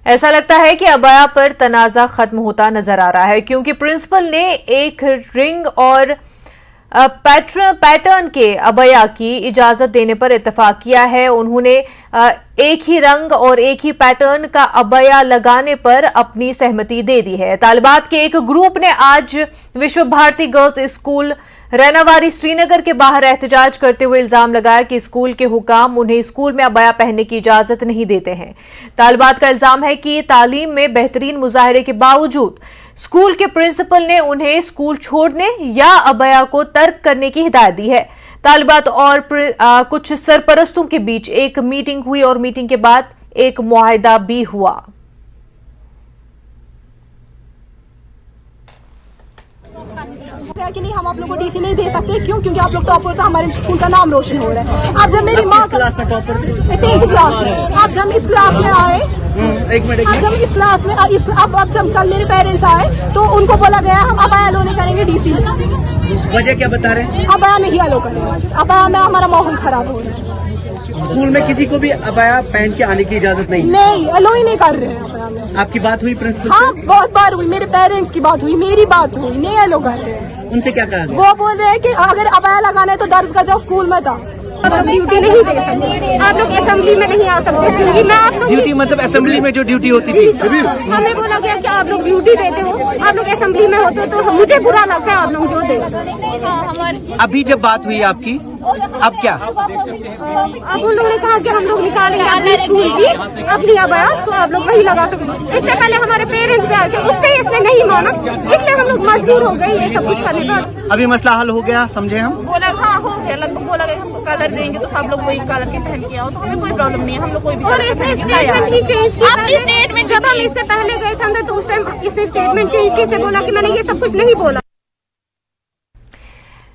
ऐसा लगता है कि अबाया पर तनाज़ा खत्म होता नजर आ रहा है, क्योंकि प्रिंसिपल ने एक रिंग और पैटर्न के अबाया की इजाजत देने पर इत्तेफाक किया है। उन्होंने एक ही रंग और एक ही पैटर्न का अबाया लगाने पर अपनी सहमति दे दी है। तालिबात के एक ग्रुप ने आज विश्व भारती गर्ल्स स्कूल रैनावारी श्रीनगर के बाहर एहतजाज करते हुए इल्जाम लगाया कि स्कूल के हुकाम उन्हें स्कूल में अबाया पहनने की इजाजत नहीं देते हैं। तालिबात का इल्जाम है कि तालीम में बेहतरीन मुजाहरे के बावजूद स्कूल के प्रिंसिपल ने उन्हें स्कूल छोड़ने या अबाया को तर्क करने की हिदायत दी है। तालिबात और कुछ सरपरस्तों के बीच एक मीटिंग हुई और मीटिंग के बाद एक मुआहिदा भी हुआ। कि नहीं, हम आप लोगों को डीसी नहीं दे सकते। क्यों? क्योंकि आप लोग टॉपर से हमारे स्कूल का नाम रोशन हो रहा है। अब जब मेरी माँ क्लास में टॉपर 10th क्लास में, अब जब इस क्लास में आए, एक मिनट, अब जब इस क्लास में अब जब कल मेरे पेरेंट्स आए तो उनको बोला गया हम अबाया अलो नहीं करेंगे डीसी में। वजह क्या बता रहे हैं? अबाया नहीं अलो करेंगे, अबाया में हमारा माहौल खराब हो रहा है। स्कूल में किसी को भी अबाया पहन के आने की इजाजत नहीं? नहीं, अलो ही नहीं कर रहे हैं अबाया में। आपकी बात हुई प्रिंसिपल? हाँ, बहुत बार हुई, मेरे पेरेंट्स की बात हुई, मेरी बात हुई, नहीं अलो कर रहे हैं। उनसे क्या कहा गया? वो बोल रहे हैं कि अगर अबाया लगाना है तो दर्ज का जाओ, स्कूल में था। ड्यूटी नहीं दे सकते, आप लोग असेंबली में नहीं आ सकते, क्योंकि मैं आप लोग ड्यूटी मतलब असेंबली में जो ड्यूटी होती थी? हमें बोला गया कि आप लोग ड्यूटी देते हो, आप लोग असेंबली में होते हो, तो मुझे बुरा लगता है आप लोग जो दे। अभी जब बात हुई आपकी, अब क्या? अब उन लोगों ने कहा कि हम लोग निकालेंगे अपने स्कूल की अपनी अबाया, तो आप लोग वही लगा सकते। इससे पहले हमारे पेरेंट्स भी आए थे, उससे इसने नहीं माना, इसलिए हम लोग मजबूर हो गए ये सब कुछ करने का। अभी मसला हल हो गया, समझे हम? बोला हाँ हो गया, लगभग बोला गया हमको कलर देंगे तो सब लोग वही कलर के पहन के आओ, तो हमें कोई प्रॉब्लम नहीं है, हम लोग कोई भी। और इसने स्टेटमेंट ही चेंज किया, अपनी स्टेटमेंट जब हम इससे पहले गए थे अंदर तो उस टाइम इसने स्टेटमेंट चेंज की, बोला कि मैंने ये सब कुछ नहीं बोला।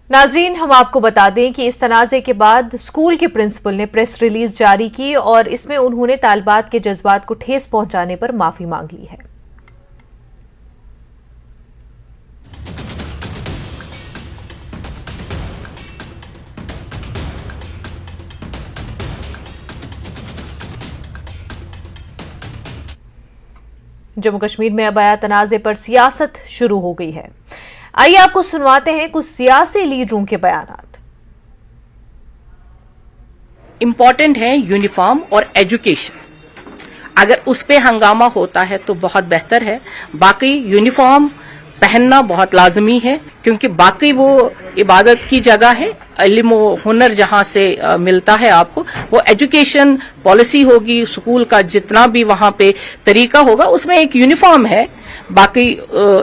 नाजरीन, हम आपको बता दें कि इस तनाज़े के बाद स्कूल के प्रिंसिपल ने प्रेस रिलीज जारी की और इसमें उन्होंने तालिबात के जज्बात को ठेस पहुंचाने पर माफी मांग ली है। जम्मू कश्मीर में अबाया तनाज़े पर सियासत शुरू हो गई है। आइए आपको सुनवाते हैं कुछ सियासी लीडरों के बयानात। इम्पॉर्टेंट है यूनिफॉर्म और एजुकेशन। अगर उस पे हंगामा होता है तो बहुत बेहतर है। बाकी यूनिफॉर्म पहनना बहुत लाजमी है, क्योंकि बाकी वो इबादत की जगह है, इल्म हुनर जहां से मिलता है आपको, वो एजुकेशन पॉलिसी होगी, स्कूल का जितना भी वहां पे तरीका होगा उसमें एक यूनिफॉर्म है। बाकी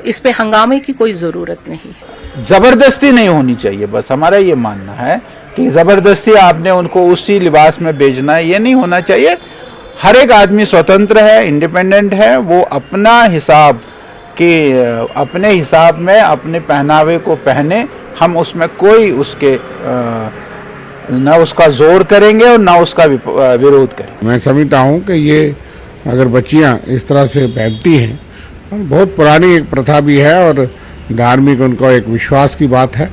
इस पे हंगामे की कोई जरूरत नहीं है। जबरदस्ती नहीं होनी चाहिए, बस हमारा ये मानना है कि जबरदस्ती आपने उनको उसी लिबास में भेजना है, ये नहीं होना चाहिए। हर एक आदमी स्वतंत्र है, इंडिपेंडेंट है, वो अपना हिसाब कि अपने हिसाब में अपने पहनावे को पहने, हम उसमें कोई उसके न उसका जोर करेंगे और न उसका विरोध करेंगे। मैं समझता हूँ कि ये अगर बच्चियाँ इस तरह से पहनती हैं, बहुत पुरानी एक प्रथा भी है और धार्मिक उनका एक विश्वास की बात है,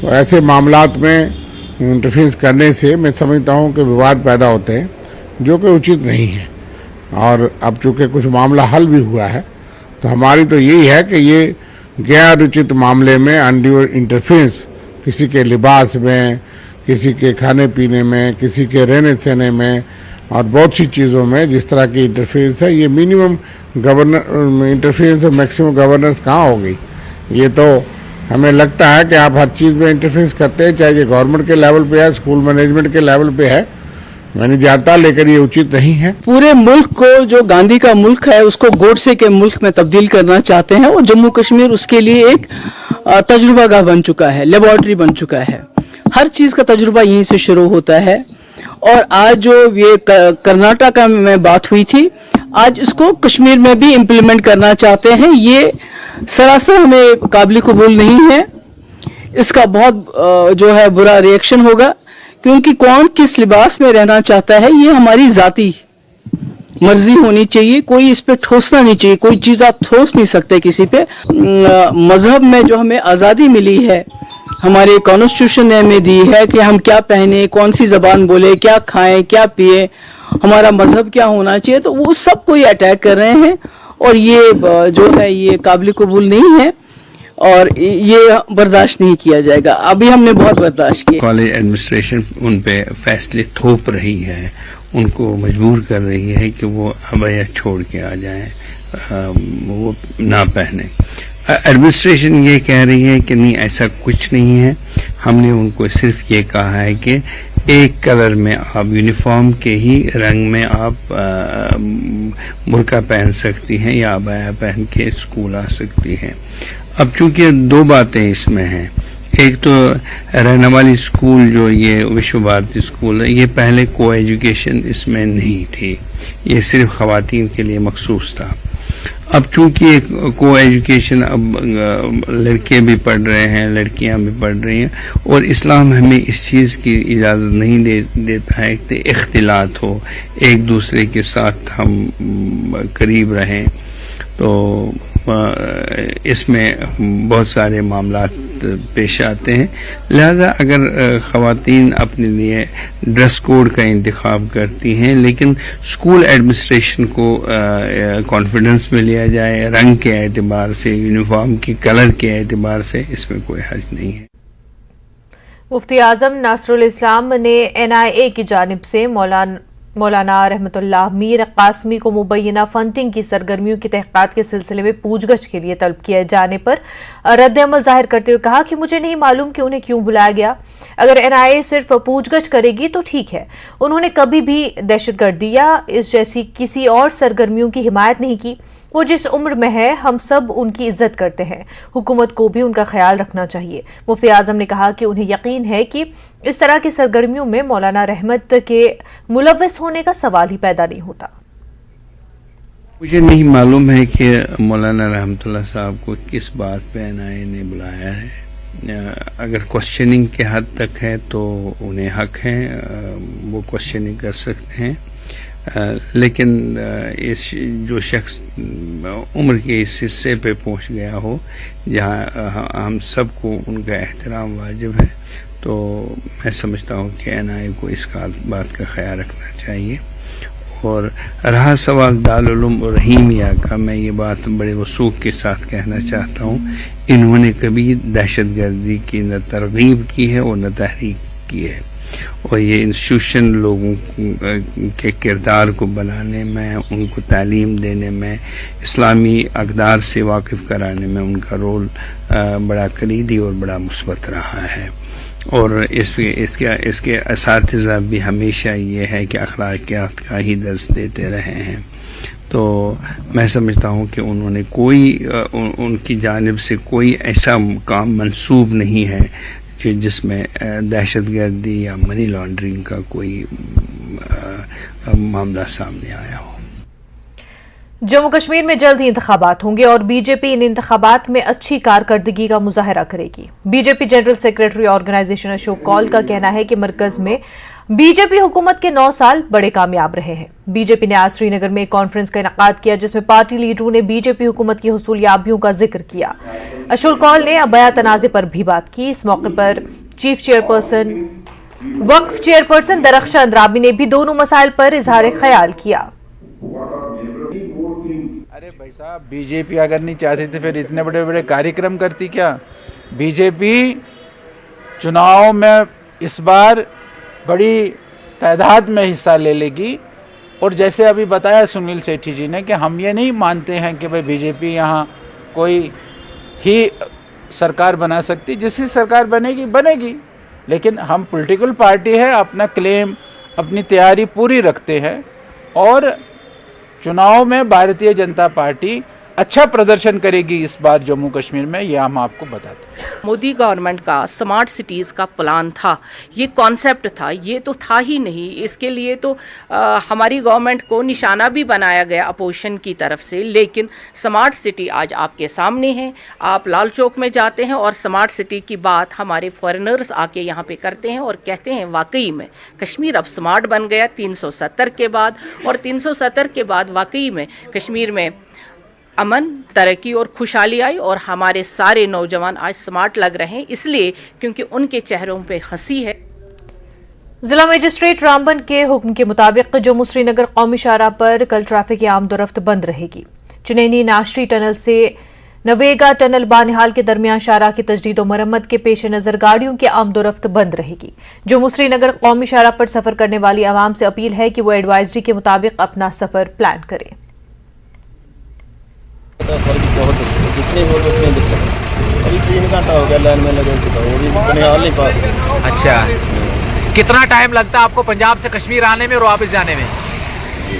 तो ऐसे मामलात में इंटरफेरेंस करने से मैं समझता हूँ कि विवाद पैदा होते हैं, जो कि उचित नहीं है। और अब चूँकि कुछ मामला हल भी हुआ है, तो हमारी तो यही है कि ये गैर उचित मामले में अनड्यू इंटरफेरेंस किसी के लिबास में, किसी के खाने पीने में, किसी के रहने सहने में और बहुत सी चीज़ों में जिस तरह की इंटरफेरेंस है, ये मिनिमम इंटरफेरेंस और मैक्सिमम गवर्नेंस कहाँ होगी। ये तो हमें लगता है कि आप हर चीज़ में इंटरफेरेंस करते हैं, चाहे ये गवर्नमेंट के लेवल पे है, स्कूल मैनेजमेंट के लेवल पे है, मैंने जानता, लेकिन ये उचित नहीं है। पूरे मुल्क को, जो गांधी का मुल्क है, उसको गोडसे के मुल्क में तब्दील करना चाहते हैं और जम्मू कश्मीर उसके लिए एक तजुर्बागाह बन चुका है, लेबोरेटरी बन चुका है। हर चीज का तजुर्बा यहीं से शुरू होता है। और आज जो ये कर्नाटक में बात हुई थी, आज इसको कश्मीर में भी इम्प्लीमेंट करना चाहते हैं। ये सरासर हमें काबिल कबूल नहीं है। इसका बहुत जो है बुरा रिएक्शन होगा, क्योंकि कौन किस लिबास में रहना चाहता है ये हमारी जाती मर्जी होनी चाहिए, कोई इस पे ठोसना नहीं चाहिए। कोई चीज आप ठोस नहीं सकते किसी पे। मजहब में जो हमें आज़ादी मिली है, हमारे कॉन्स्टिट्यूशन ने हमें दी है कि हम क्या पहने, कौन सी जबान बोले, क्या खाएं, क्या पिए, हमारा मजहब क्या होना चाहिए, तो वो सब को ये अटैक कर रहे हैं और ये जो है ये काबिल कबूल नहीं है और ये बर्दाश्त नहीं किया जाएगा। अभी हमने बहुत बर्दाश्त किया। कॉलेज एडमिनिस्ट्रेशन उन पे फैसले थोप रही है, उनको मजबूर कर रही है कि वो अबया छोड़ के आ जाएं, वो ना पहने। एडमिनिस्ट्रेशन ये कह रही है कि नहीं, ऐसा कुछ नहीं है। हमने उनको सिर्फ ये कहा है कि एक कलर में आप यूनिफॉर्म के ही रंग में आप बुर्का पहन सकती हैं या अबाया पहन के स्कूल आ सकती हैं। अब चूंकि दो बातें इसमें हैं, एक तो रहने वाली स्कूल जो ये विश्व भारती स्कूल है, ये पहले को एजुकेशन इसमें नहीं थी, ये सिर्फ खवातीन के लिए मखसूस था। अब चूंकि को एजुकेशन अब लड़के भी पढ़ रहे हैं, लड़कियां भी पढ़ रही हैं, और इस्लाम हमें इस चीज़ की इजाज़त नहीं देता है कि इख्तिलात हो, एक दूसरे के साथ हम करीब रहें। तो इसमें बहुत सारे मामलात पेश आते हैं। लिहाजा अगर ख़वातीन अपने लिए ड्रेस कोड का इंतखाब करती हैं, लेकिन स्कूल एडमिनिस्ट्रेशन को कॉन्फिडेंस में लिया जाए, रंग के एतबार से, यूनिफॉर्म की कलर के एतबार से, इसमें कोई हर्ज नहीं है। मुफ्ती आजम नासरुल इस्लाम ने NIA की जानिब से मौलाना रहमतुल्लाह मीर कासमी को मुबैना फंडिंग की सरगर्मियों की तहक़ीक़ात के सिलसिले में पूछगछ के लिए तलब किए जाने पर रद्द-ए-अमल जाहिर करते हुए कहा कि मुझे नहीं मालूम कि उन्हें क्यों बुलाया गया। अगर NIA सिर्फ पूछगछ करेगी तो ठीक है। उन्होंने कभी भी दहशतगर्दी या इस जैसी किसी और सरगर्मियों की हिमायत नहीं की। वो जिस उम्र में है हम सब उनकी इज्जत करते हैं, हुकूमत को भी उनका ख्याल रखना चाहिए। मुफ्ती आजम ने कहा कि उन्हें यकीन है कि इस तरह की सरगर्मियों में मौलाना रहमत के मुलव्वस होने का सवाल ही पैदा नहीं होता। मुझे नहीं मालूम है कि मौलाना रहमतुल्लाह साहब को किस बात पे NIA ने बुलाया है। अगर क्वेश्चनिंग के हद तक है तो उन्हें हक है, वो क्वेश्चनिंग कर सकते हैं। लेकिन इस जो शख्स उम्र के इस हिस्से पे पहुंच गया हो जहां हम सबको उनका एहतराम वाजिब है, तो मैं समझता हूं कि NIA को इस बात का ख्याल रखना चाहिए। और रहा सवाल दारुल उलूम रहीमिया का, मैं ये बात बड़े वसूख के साथ कहना चाहता हूँ, इन्होंने कभी दहशतगर्दी की न तरगीब की है और न तहरीक की है, और ये इंस्टीट्यूशन लोगों के किरदार को बनाने में, उनको तालीम देने में, इस्लामी अक़दार से वाकिफ़ कराने में उनका रोल बड़ा कलीदी और बड़ा मुस्बत रहा है। और इसके असातिज़ा भी हमेशा ये है कि अखलाकियात का ही दर्स देते रहे हैं। तो मैं समझता हूँ कि उन्होंने उनकी जानिब से कोई ऐसा काम मंसूब नहीं है कि जिसमें दहशतगर्दी या मनी लॉन्ड्रिंग का कोई मामला सामने आया हो। जम्मू कश्मीर में जल्द ही इंतखाबात होंगे और बीजेपी इन इंतखाबात में अच्छी कारकर्दगी का मुजाहरा करेगी। BJP general secretary organisation Ashok Kaul का कहना है कि मरकज में बीजेपी हुकूमत के 9 साल बड़े कामयाब रहे हैं। बीजेपी ने आज श्रीनगर में एक कॉन्फ्रेंस का इनेकाद किया जिसमें पार्टी लीडरों ने बीजेपी हुकूमत की हुसूलियाबियों का जिक्र किया। अशोक कौल ने अबया तनाज़े पर भी बात की। इस मौके पर वक्फ चेयरपर्सन दरख्शां अंद्राबी ने भी दोनों मसाइल पर इजहार ख्याल किया। अरे भाई साहब, बीजेपी अगर नहीं चाहती तो फिर इतने बड़े बड़े कार्यक्रम करती क्या? बीजेपी चुनाव में इस बार बड़ी तादाद में हिस्सा ले लेगी। और जैसे अभी बताया सुनील सेठी जी ने कि हम ये नहीं मानते हैं कि भाई बीजेपी यहाँ कोई ही सरकार बना सकती, जिसकी सरकार बनेगी, लेकिन हम पॉलिटिकल पार्टी है, अपना क्लेम, अपनी तैयारी पूरी रखते हैं और चुनाव में भारतीय जनता पार्टी अच्छा प्रदर्शन करेगी इस बार जम्मू कश्मीर में, ये हम आपको बताते हैं। मोदी गवर्नमेंट का स्मार्ट सिटीज़ का प्लान था, ये कॉन्सेप्ट था, ये तो था ही नहीं। इसके लिए तो हमारी गवर्नमेंट को निशाना भी बनाया गया अपोजिशन की तरफ से, लेकिन स्मार्ट सिटी आज आपके सामने है। आप लाल चौक में जाते हैं और स्मार्ट सिटी की बात हमारे फॉरेनर्स आके यहाँ पे करते हैं और कहते हैं वाकई में कश्मीर अब स्मार्ट बन गया 370 के बाद। और 370 के बाद वाकई में कश्मीर में अमन, तरक्की और खुशहाली आई और हमारे सारे नौजवान आज स्मार्ट लग रहे हैं, इसलिए क्योंकि उनके चेहरों पे हंसी है। जिला मजिस्ट्रेट रामबन के हुक्म के मुताबिक जम्मू श्रीनगर कौमी शाहराह पर कल ट्रैफिक आमदोरफ्त बंद रहेगी। चुनैनी नाशरी टनल से नवेगा टनल बानिहाल के दरमियान शाहराह की तजदीद और मरम्मत के पेश नजर गाड़ियों की आमदोरफ्त बंद रहेगी। जम्मू श्रीनगर कौमी शाहराह पर सफर करने वाली आवाम से अपील है कि वो एडवाइजरी के मुताबिक अपना सफर प्लान करें। जितनी हो उतनी दिक्कत है। अभी 3 घंटा हो गया लाइन में लगे तो वो भी बनिहाल नहीं पास। अच्छा, कितना टाइम लगता है आपको पंजाब से कश्मीर आने में और वापस जाने में?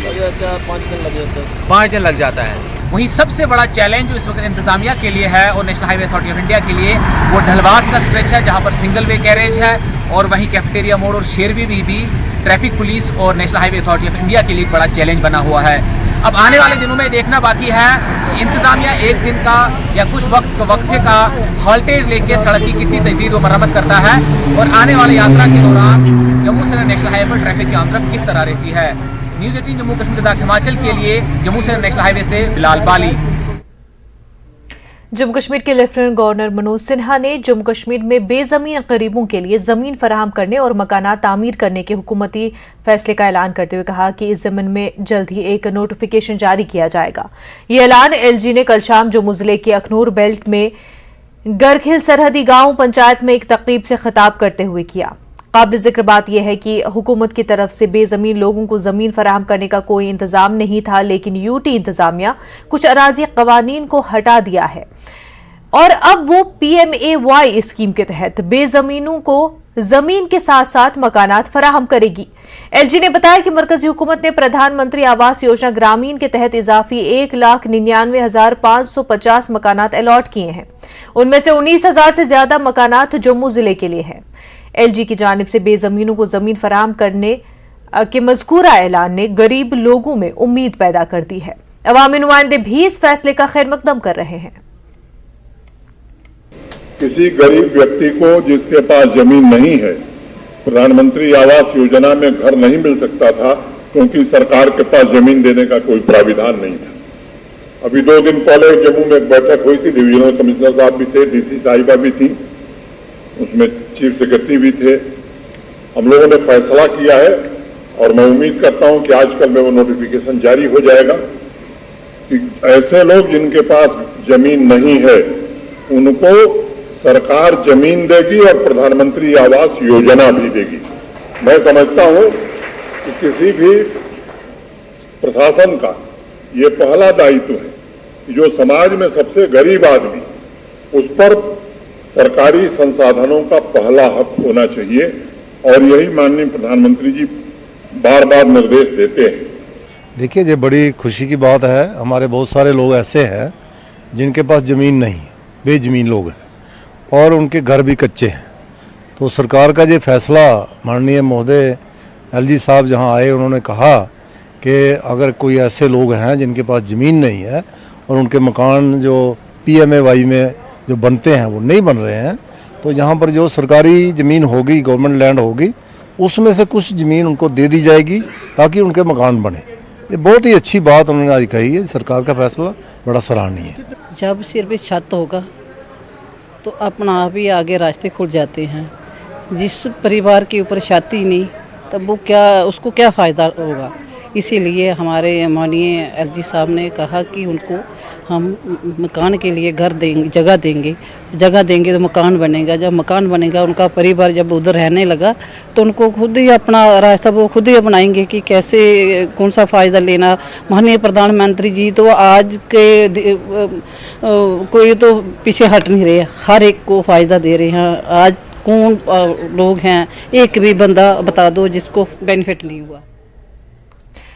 लगे 4-5 दिन लग जाते हैं। 5 दिन लग जाता है। वहीं सबसे बड़ा चैलेंज जो इस वक्त इंतजामिया के लिए है और national highway authority of India के लिए वो ढलवास का स्ट्रेच है, जहां पर सिंगल वे कैरेज है, और वहीं कैफेटेरिया मोड़ और शेरवी भी ट्रैफिक पुलिस और national highway authority of India के लिए बड़ा चैलेंज बना हुआ है। अब आने वाले दिनों में देखना बाकी है कि इंतजामिया एक दिन का या कुछ वक्फे का हॉल्टेज लेके सड़क की कितनी तजदीद और मरम्मत करता है, और आने वाली यात्रा के दौरान जम्मू से नेशनल हाईवे पर ट्रैफिक की आमदरफ्त किस तरह रहती है। न्यूज़ 18 जम्मू कश्मीर तथा हिमाचल के लिए जम्मू से नेशनल हाईवे से बिलाल बाली। जम्मू कश्मीर के लेफ्टिनेंट गवर्नर मनोज सिन्हा ने जम्मू कश्मीर में बेजमीन गरीबों के लिए जमीन फराहम करने और मकानात तामीर करने के हुकूमती फैसले का ऐलान करते हुए कहा कि इस ज़मीन में जल्द ही एक नोटिफिकेशन जारी किया जाएगा। ये ऐलान एलजी ने कल शाम जम्मू जिले के अखनूर बेल्ट में गरखिल सरहदी गांव पंचायत में एक तकरीब से खिताब करते हुए किया। काबिल जिक्र बात यह है कि हुकूमत की तरफ से बेजमीन लोगों को जमीन फराहम करने का कोई इंतजाम नहीं था, लेकिन यूटी इंतजामिया कुछ अराजी कवानीन को हटा दिया है और अब वो PMAY स्कीम के तहत बेजमीनों को जमीन के साथ साथ मकानात फराहम करेगी। एलजी ने बताया कि मरकजी हुकूमत ने प्रधानमंत्री आवास योजना ग्रामीण के तहत इजाफी 1,99,550 मकानात अलॉट किए हैं। उनमें से 19,000 से ज्यादा मकानात जम्मू जिले के लिए हैं। एलजी की जानिब से बेजमीनों को जमीन फराहम करने के मज़कूरा ऐलान ने गरीब लोगों में उम्मीद पैदा कर दी है। अवामी नुमाइंदे भी इस फैसले का खैर मकदम कर रहे हैं। किसी गरीब व्यक्ति को जिसके पास जमीन नहीं है, प्रधानमंत्री आवास योजना में घर नहीं मिल सकता था क्योंकि सरकार के पास जमीन देने का कोई प्राविधान नहीं था। अभी 2 दिन पहले जम्मू में एक बैठक हुई थी, डिविजनल कमिश्नर साहब भी थे, डीसी साहिबा भी थी, उसमें चीफ सेक्रेटरी भी थे। हम लोगों ने फैसला किया है और मैं उम्मीद करता हूं कि आजकल में वो नोटिफिकेशन जारी हो जाएगा कि ऐसे लोग जिनके पास जमीन नहीं है उनको सरकार जमीन देगी और प्रधानमंत्री आवास योजना भी देगी। मैं समझता हूं कि किसी भी प्रशासन का ये पहला दायित्व है कि जो समाज में सबसे गरीब आदमी, उस पर सरकारी संसाधनों का पहला हक होना चाहिए, और यही माननीय प्रधानमंत्री जी बार बार निर्देश देते हैं। देखिए, ये बड़ी खुशी की बात है। हमारे बहुत सारे लोग ऐसे हैं जिनके पास ज़मीन नहीं है, बेज़मीन लोग हैं, और उनके घर भी कच्चे हैं। तो सरकार का ये फैसला, माननीय महोदय एलजी साहब जहां आए, उन्होंने कहा कि अगर कोई ऐसे लोग हैं जिनके पास ज़मीन नहीं है और उनके मकान जो PMAY में जो बनते हैं वो नहीं बन रहे हैं, तो यहाँ पर जो सरकारी ज़मीन होगी, गवर्नमेंट लैंड होगी, उसमें से कुछ ज़मीन उनको दे दी जाएगी ताकि उनके मकान बने। ये बहुत ही अच्छी बात उन्होंने आज कही है। सरकार का फैसला बड़ा सराहनीय है। जब सिर पे छत होगा तो अपना आप ही आगे रास्ते खुल जाते हैं। जिस परिवार के ऊपर छत ही नहीं, तब वो उसको क्या फ़ायदा होगा। इसीलिए हमारे माननीय एलजी साहब ने कहा कि उनको हम मकान के लिए घर देंगे, जगह देंगे तो मकान बनेगा। जब मकान बनेगा, उनका परिवार जब उधर रहने लगा तो उनको खुद ही अपना रास्ता वो खुद ही अपनाएंगे कि कैसे कौन सा फ़ायदा लेना। माननीय प्रधानमंत्री जी तो आज के कोई तो पीछे हट नहीं रहे, हर एक को फ़ायदा दे रहे हैं। आज कौन लोग हैं, एक भी बंदा बता दो जिसको बेनिफिट नहीं हुआ।